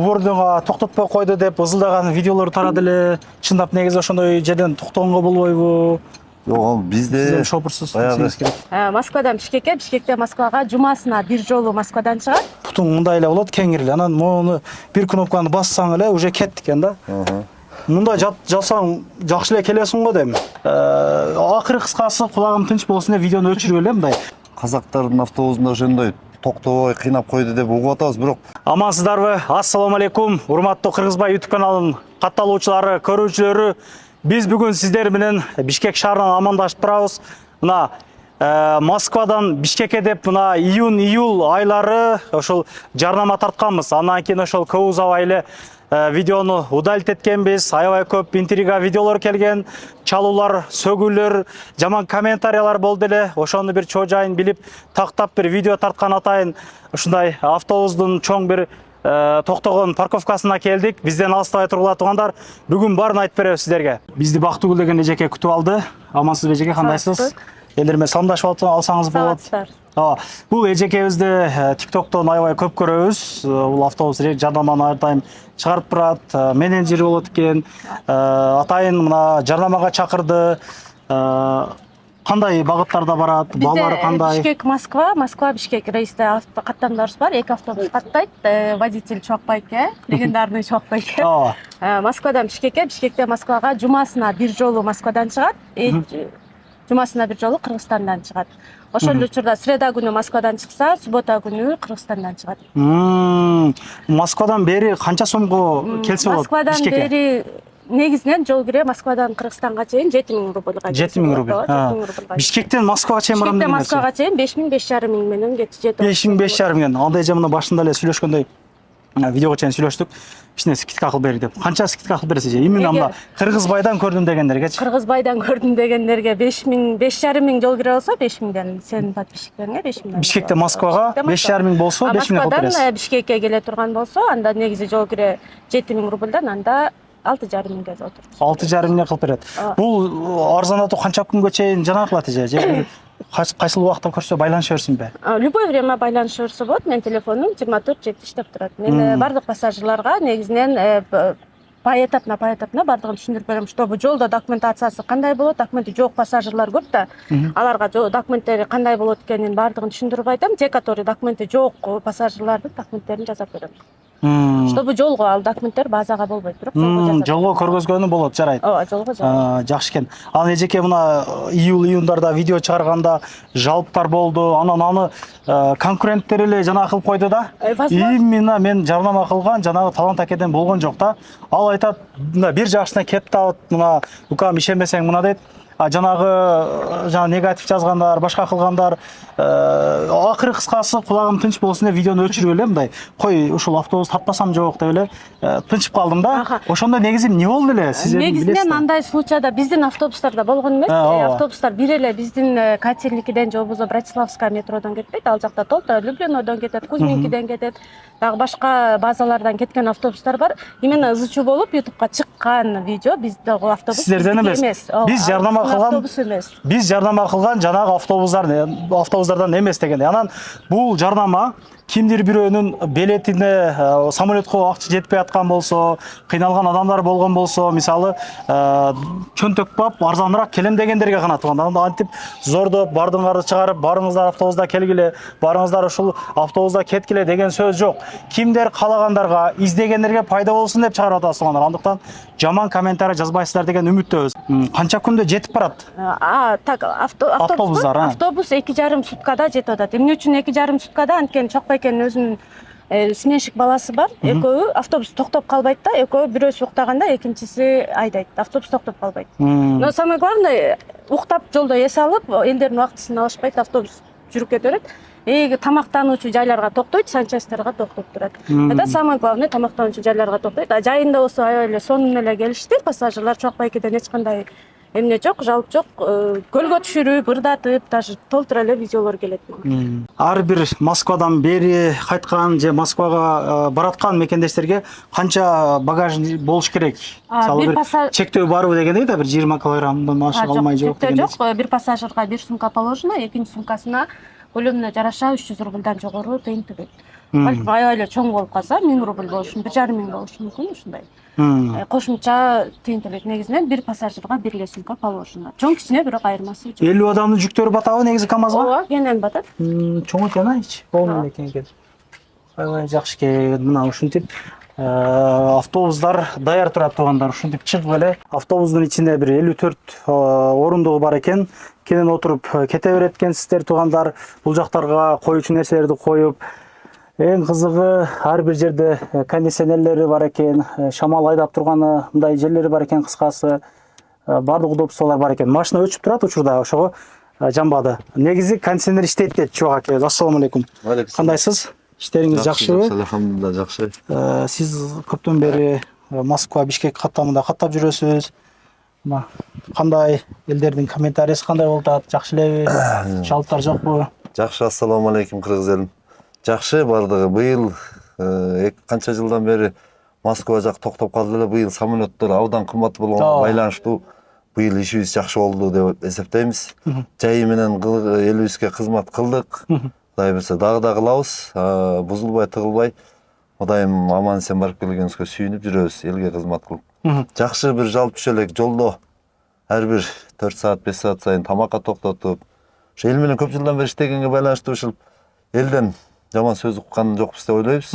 убурдуга токтотпой койду деп ызылдаган видеолор тарады эле. Чындап негизи ошондой жерден токтогонго болбойбу? Жок, бизде шопурсуз. Москвадан Бишкекке, Бишкектен Москвага жумасына бир жолу Москвадан чыгат. Тутуң мындай эле болот, кеңири эле. Анан мону бир кнопканы бассаң эле уже кетти экен да. Мында жатсаң жакшы эле келесиң го дейм. Акыры кыскасы кулагым тынч болсун деп видеону өчүрүп эле мындай. казактардын автобусунда ошондой токтобой кыйнап койду деп угуп атабыз, бирок Амансыздарбы? Ассаламу алейкум. Урматтуу Кыргызбай YouTube каналынын катталуучулары, көрүүчүлөрү. Биз бүгүн сиздер менен Бишкек шаарынан амандашып турабыз. Мына Москвадан Бишкекке деп мына июнь-июль айлары ошол жарнама тартканбыз. Андан кийин ошол көп узабай эле видеону удалить эткенбиз. Аябай көп интрига видеолор келген, чалуулар, сөгүүлөр, жаман комментариялар болду эле. Ошону бир чоо жайын билип, тактап бир видео тарткан атайын ушундай автобустун чоң бир токтогон парковкасына келдик. Бизден алыстабай тургула туугандар, бүгүн баарын айтып беребиз сиздерге. Бизди Бактыгүл деген эжеке күтүп алды. Амансызбы эжеке, кандайсыз? Элдермен саламдашып алсаңыз болот. Бул эжекебизди TikToктон аябай көп көрөбүз. Бул автобус жарнаманы ар дайым чыгарып турат. Менеджер болот экен. Атайын мына жарнамага чакырды. Кандай багыттарда барат? Балдары кандай? Бишкек Москва, Москва Бишкек рейсте каттамдарыбыз бар. 2 автобус каттайт. Водитель Чокбайке, легендарный Чокбайке. Москвадан Бишкекке, Бишкектен Москвага жумасына бир жолу Москвадан чыгат. Жумасына бир жолу Кыргызстандан чыгат. Ошол учурда среда күнү Москвадан чыкса, суббота күнү Кыргызстандан чыгат. Москвадан бери канча сомго келсе болот? Москвадан бери негизинен жол кире Москвадан Кыргызстанга чейин 7000 рубльга. 7000 рубль. Бишкектен Москвага чейин барам дегенде. Бишкектен Москвага чейин 5000-5500 менен жетет. 5000-5500 менен. Андай же мына башында эле сүйлөшкөндөй видеого чейин сүйлөштүк. Кичине скидка кылып берик деп. Канча скидка кылып бересиз? Именно мына Кыргызбайдан көрдүм дегендергечи. Кыргызбайдан көрдүм дегендерге 5000-5500 жол кире болсо 5000ден, сенин подписчиктериңе 5000ден. Бишкектен Москвага 5500 болсо 5000 кылып бересиз. Москвадан Бишкекке келе турган болсо, анда негизи жол кире 7000 рубльдан, анда 6500 отурбуз. 6500 кылып берет. Бул арзандатуу канча күнгө чейин жана кылат же? Кайсыл убакта көрсө байланыша берсинби? Любой время байланыша берсе болот. Менин телефонум 24/7 иштеп турат. Мен бардык пассажирларга негизинен поэтапна бардыгын түшүндүрүп берем, чтобы жолдо документациясы кандай болот, документи жок пассажирлар көп да. Аларга документтери кандай болот экенин бардыгын түшүндүрүп айтам. Те, который документи жок пассажирлардын документтерин жасап берем. Чтобы жолго ал документтер базага болбойт, бирок жолго көргөзгөнү болот, жарайт. Жолго жарайт. Жакшы экен. Анан эжеке мына июндарда видео чыгарганда жалптар болду. Анан аны конкуренттер эле жана кылып койду да. Именно мен жарнама кылган жанагы талант акеден болгон жок да. Ал айтат, мына бир жакшына кеп табыт, мына укам ишенбесең мына дейт. Жанагы негатив жазгандар, башка кылгандар, акыры кыскасы кулагым тынч болсун деп видеону өчүрүп эле мындай. Кой, ушул автобус таппасам жок деп эле тынчып калдым да. Ошондо негизи эмне болду эле? Сиз билесиз. Негизинен андай случайда биздин автобустарда болгон эмес. Автобустар бир эле биздин Катерликиден же болбосо Братиславская метродон кетпейт. Ал жакта толто Люблинодон кетет, Кузьминкиден кетет. Дагы башка базалардан кеткен автобустар бар. Именно ызычуу болуп YouTubeга чыккан видео бизде автобус. Сиздерден эмес. Биз жарнама кылган жанагы автобустардан эмес дегенде. Анан бул жарнама кимдир бирөөнүн билетине самолетко акча жетпей аткан болсо, кыйналган адамдар болгон болсо, мисалы чөнтөк бап арзаныраак келем дегендерге гана турган. Анда антип зордоп бардыңарды чыгарып, барыңыздар автобуста келгиле, барыңыздар ушул автобуста кеткиле деген сөз жок. Кимдер калагандарга, издегендерге пайда болсун деп чыгарып атасыңар. Андыктан жаман комментарий жазбайсыздар деген үмүттөбүз. Канча күндө жетип барат? Автобус 2,5 суткада жетип атат. Эмне үчүн 2,5 суткада? Анткени Чокбайкенин өзүнүн сменщик баласы бар. Экөө автобус токтоп калбайт да. Экөө бирөөсү уктаганда экинчиси айдайт. Автобус токтоп калбайт. Но самое главное, уктап жолдо эс алып, элдердин убактысын алышпайт, автобус жүрүп кете берет. Тамактануучу жайларга токтойт, санчастарга токтоп турат. Это самое главное, тамактануучу жайларга токтойт. Жайында болсо аябай эле сонун эле келишти. Пассажирлар Чокбайкеден эч кандай эмне жок, жалп жок, көлгө түшүрүп, ырдатып, даже толтура эле видеолор келет. Ар бир Москвадан бери кайткан же Москвага бараткан мекендештерге канча багаж болуш керек? Бир чектөө барбы дегенде да, бир 20 килограммдан ашык алмай жок дегенде. Жок, бир пассажирга бир сумка положено, экинчи сумкасына көлөмүнө жараша 300 рубльдан жогору тыйын төлөйт. балким аябай эле чоң болуп калса 1000 рубль болушу, 1,5 болушу мүмкүн ушундай. Кошумча тыйынтылык негизинен бир пассажирга бир эле сумка положено. Чоң кичине бирок айырмасы жок. 50 адамдын жүктөрү батабы негизи КамАЗга? Ооба, кенен батат. Чоң экен айчы. Болмон экен. Аябай жакшы экен. Мына ушинтип автобустар даяр турат туугандар. Ушинтип чыгып эле автобустун ичинде бир 54 орундугу бар экен. Кенен отуруп кете берет экенсиздер туугандар. Бул жактарга коюучу нерселерди коюп, эң кызыгы ар бир жерде кондиционерлери бар экен, шамал айдап турганы мындай жерлери бар экен, кыскасы баардык удобстволор бар экен. Машина өчүп турат учурда, ошого жамбады. Негизи кондиционер иштейт дейт чубак аке. Ассаламу алейкум. Кандайсыз? Иштериңиз жакшыбы? Алхамдулилла, жакшы. Сиз көптөн бери Москва, Бишкек каттамында каттап жүрөсүз. Кандай элдердин комментарийси кандай болуп атат? Жакшы элеби? Шалттар жокпу? Жакшы, ассаламу алейкум кыргыз элим. Жакшы бардыгы. Быйыл канча жылдан бери Москва жак токтоп калды эле. Быйыл самолеттер абдан кымбат болгонго байланыштуу быйыл ишибиз жакшы болду деп эсептейбиз. Жайы менен элибизге кызмат кылдык. Кудай берсе дагы кылабыз. Бузулбай, тыгылбай, Кудайым аман эсен барып келгенибизге сүйүнүп жүрөбүз, элге кызмат кылып. Жакшы бир жалп түшөлөк жолдо ар бир 4 саат, 5 саат сайын тамакка токтотуп, ошо эл менен көп жылдан бери иштегенге байланыштуу ушул элден жаман сөз уккан жокпуз деп ойлойбуз.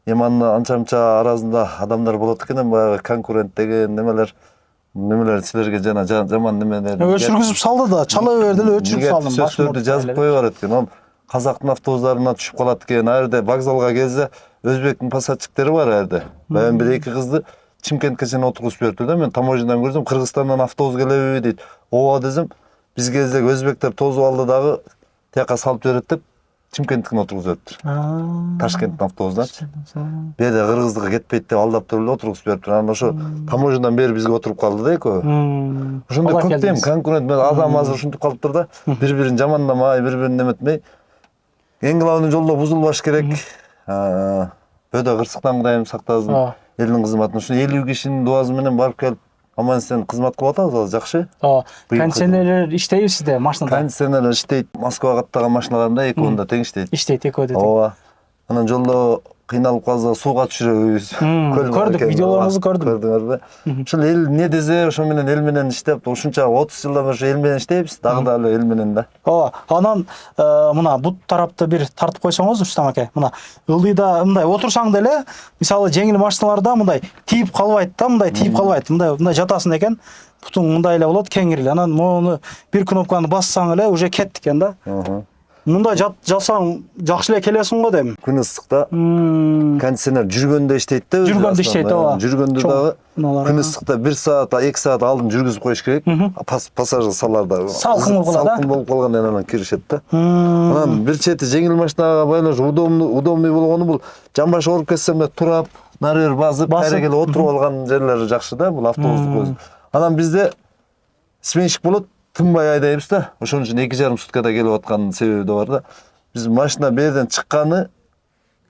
Эми анча арасында адамдар болот экен, баягы конкурент деген немелер силерге жана жаман немелер өчүргүзүп салды да, чала берди эле өчүрүп салдым. Сөздөрдү жазып кое барат экен. Ал казактын автобустарына түшүп калат экен. Ар жерде вокзалга келсе, өзбектин пассажирлери бар ар жерде. Баягы бир эки кызды Чимкентке чейин отургузуп бериптир да. Мен таможнядан көрсөм, Кыргызстандан автобус келеби дейт. Ооба десем, биз келсек өзбектер тозуп алды дагы тияка салып берет деп Чимкенттикин отургузуп бериптир. Ташкенттин автобусунан. Беде кыргыздыкы кетпейт деп алдап туруп эле отургузуп бериптир. Анан ошо таможнядан бери бизге отуруп калды да экөө. Ошондой көптөм конкурент адам азыр ушинтип калыптыр да. Бири-бирин жамандамай, бири-бирин неметмей. Эң кылабы жолдо бузулбаш керек. Бөдө кырсыктан Кудайым сактасын. Элдин кызматын ушу 50 кишинин дуасы менен барып келип аман эсен кызмат кылып атабыз, азыр жакшы. Кондиционерлер иштейби сизде машинада? Кондиционерлер иштейт. Москвага каттаган машиналарымда экөөндө тең иштейт. Иштейт экөөдө тең. Ооба. Анан жолдо кыйналып калса сууга түшүрөбүз. Көрдүк, видеолоруңузду көрдүм. Көрдүңөрбү? Ушул эл не десе, ошо менен эл менен иштеп, ушунча 30 жылдан бери эл менен иштейбиз, дагы да эле эл менен да. Ооба. Анан мына бут тарапты бир тартып койсоңуз, Рустам аке. Мына ылдыйда мындай отурсаң деле, мисалы жеңил машиналарда мындай тийип калбайт да, мындай тийип калбайт. Мындай жатасың экен, бутуң мындай эле болот, кеңири. Анан мону бир кнопканы бассаң эле уже кетти экен да. Мында жатсаң жакшы эле келесиң го дейм. Күн ысыкта кондиционер жүргөндө иштейт да. Жүргөндө иштейт, ооба. Жүргөндө дагы күн ысыкта 1 саат, 2 саат алдын жүргүзүп коюш керек. Пассажир саларда салкын болуп калгандан анан киришет да. Анан бир чети жеңил машинага байланыш удобный болгону бул жамбаш ооруп кетсем турап, нары бери басып, кайра келип отуруп алган жерлери жакшы да, бул автобустук өзү. Анан бизде сменщик болот, тынбай айдайбыз да. Ошон үчүн 2,5 суткада келип аткан себеби да бар да. Биз машина берден чыкканы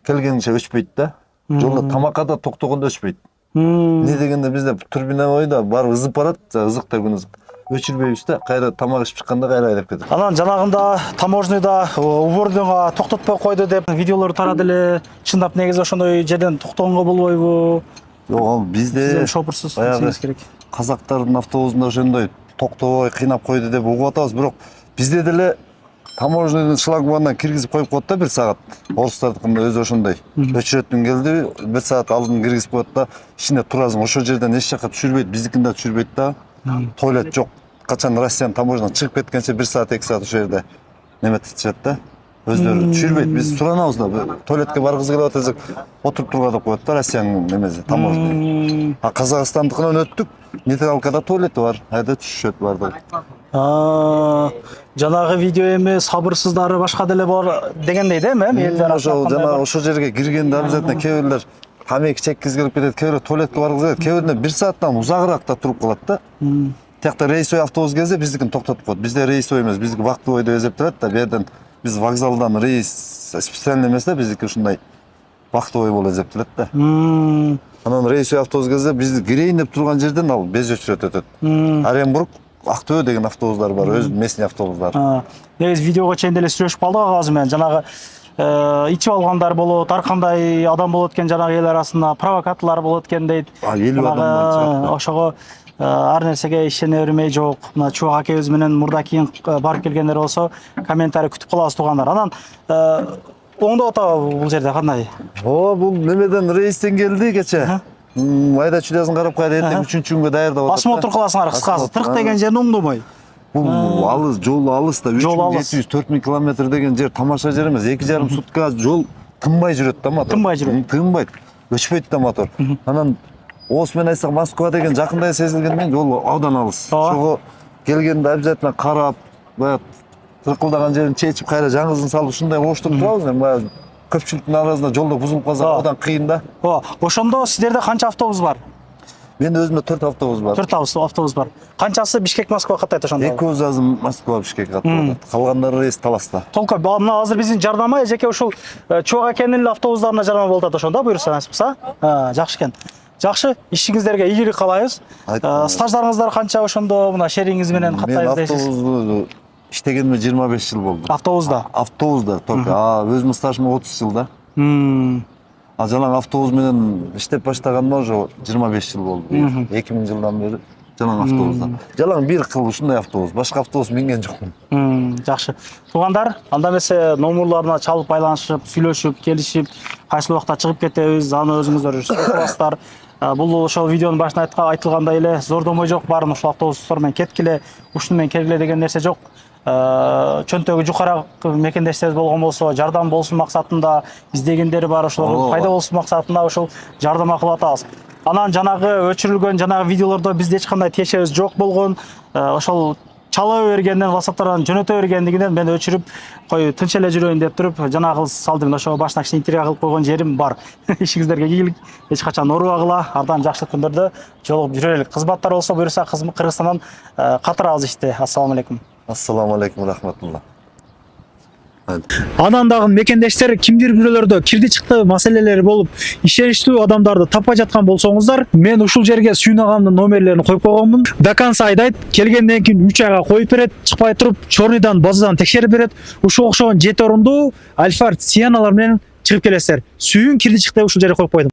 келгенче өчпөйт да. Жолдо тамакка да токтогондо өчпөйт. Не дегенде бизде турбина бойда бар ызып барат, ызык да күн ызык. Өчүрбөйбүз да, кайра тамак ичип чыкканда кайра айдап кетет. Анан жанагында таможняда убордонго токтотпой койду деп видеолор тарады эле. Чындап негизи ошондой жерден токтогонго болбойбу? Жок, бизде шопурсуз баягы керек. Казактардын автобусунда ошондой токтобой кыйнап койду деп угуп атабыз, бирок бизде деле таможнядан шлагбаумдан киргизип коюп коет да 1 саат. Орустардыкында өзү ошондой. Өчүрөтүн келди, 1 саат алдын киргизип коет да, ичине турасың. Ошол жерден эч жака түшүрбөйт, биздикин да түшүрбөйт да. Туалет жок. Качан Россиянын таможнядан чыгып кеткенче 1 саат, 2 саат ошол жерде неметишет да. Өздөрү түшүрбөйт. Биз туранабыз да. Туалетке баргыбыз келип атсак, отуруп турга деп коет да Россиянын немеси, таможня. А Казакстандыкынан өттүк, нейтралкада туалети бар. Айда түшүшөт бардыгы. Жанагы видео эми сабырсыздары башка деле бар дегендей да эми элдер жана ошол жерге киргенде обязательно кээ бирлер тамеки чеккиз келип кетет, кээ бирлер туалетке баргызып кетет, кээ бирлер 1 сааттан узагыраак да туруп калат да. Тиякта рейсовый автобус келсе биздикин токтотуп коет. Бизде рейсовый эмес, биздики вактовой деп эсептелет да. Бу жерден биз вокзалдан рейс специальный эмес да, биздики ушундай вактовой болуп эсептелет да. Анан рейсовый автобус келсе бизди кирейин деп турган жерден ал без очередь өтөт. Оренбург, Ақтөбе деген автобустар бар, өз местный автобустар. Негизи видеого чейин деле сүйлөшүп калдык агасы менен. Жанагы ичип алгандар болот, ар кандай адам болот экен, жанагы эл арасында провокаторлор болот экен дейт. 50 адамдан чыгат. Ошого ар нерсеге ишене бермей жок. Мына Чубак акебиз менен мурда кийин барып келгендер болсо комментарий күтүп калабыз туугандар. Анан оңдоп атабы бул жерде кандай? Бул немеден рейстен келди кече. Айда чүлөсүн карап кайра эртең 3-чү күнгө даярдап атат. Осмотр кыласыңар кыскасы. 40 деген жерин оңдобой. Бул алыс, жол алыс да. 3700-4000 километр деген жер тамаша жер эмес. 2,5 сутка жол тынбай жүрөт да мотор. Тынбай жүрөт. Тынбайт. Өчпөйт да мотор. Анан Оос менен айтсак Москва деген жакындай сезилгенден жол абдан алыс. Ошого келгенде обязательно карап, баягы тыркылдаган жерин чечип кайра жаңысын салып ушундай оштуруп турабыз. Эми баягы көпчүлүктүн арасында жолдо бузулуп калса одан кыйын да. Ошондо сиздерде канча автобус бар? Менде өзүмдө 4 автобус бар. 4 автобус бар. Канчасы Бишкек Москва каттайт ошондо? Экөөбүз азыр Москва Бишкек каттап атат. Калгандары рейс Таласта. Толко мына азыр биздин жардама эжеке ушул Чубак акенин эле автобустарына жардама болуп атат ошондо, буюрса насип кылса. Жакшы экен. Жакшы, ишиңиздерге ийгилик каалайбыз. Стаждарыңыздар канча ошондо, мына шериңиз менен каттайбыз дейсиз? Мен автобусду иштегениме 25 жыл болду. Автобуста? Автобуста только. Өзүмдүн стажым 30 жыл да. Жалаң автобус менен иштеп баштаганыма уже 25 жыл болду. 2000 жылдан бери жалаң автобуста. Жалаң бир кыл ушундай автобус, башка автобус минген жокмун. Жакшы. Туугандар, анда эмесе номерларына чалып байланышып, сүйлөшүп, келишип, кайсы убакта чыгып кетебиз, аны өзүңүздөр созуласыздар. Бул ошол видеонун башында айтылгандай эле зордомой жок, баарын ушул автобустар менен кеткиле, ушуну менен келгиле деген нерсе жок. Чөнтөгү жукараак мекендештерибиз болгон болсо, жардам болсун максатында издегендери бар, ошолорго пайда болсун максатында ошол жардам кылып атабыз. Анан жанагы өчүрүлгөн жанагы видеолордо бизде эч кандай тиешебиз жок болгон. Ошол чала бергенден, WhatsApp'тан жөнөтө бергендигинен мен өчүрүп кой тынч эле жүрөйүн деп туруп жанагы салдым. Ошого башына кичине интервью кылып койгон жерим бар. Ишиңиздерге ийгилик, эч качан оорубагыла, ардан жакшы күндөрдө жолугуп жүрөлүк. Кызматтар болсо буюрса Кыргызстандан катырабыз ишти. Ассаламу алейкум. Ассаламу алейкум рахматулла. Анан дагы мекендештер кимдир бирөөлөрдө кирди чыкты маселелери болуп, ишеничтүү адамдарды таппай жаткан болсоңуздар, мен ушул жерге сүйнагамдын номерлерин коюп койгонмун. До конца айдайт, келгенден кийин 3 айга коюп берет, чыкпай туруп, чорныйдан базадан текшерип берет. Ушул окшогон 7 орундуу Альфард Сианалар менен чыгып келесиздер. Сүйүн кирди чыкты ушул жерге коюп койдум.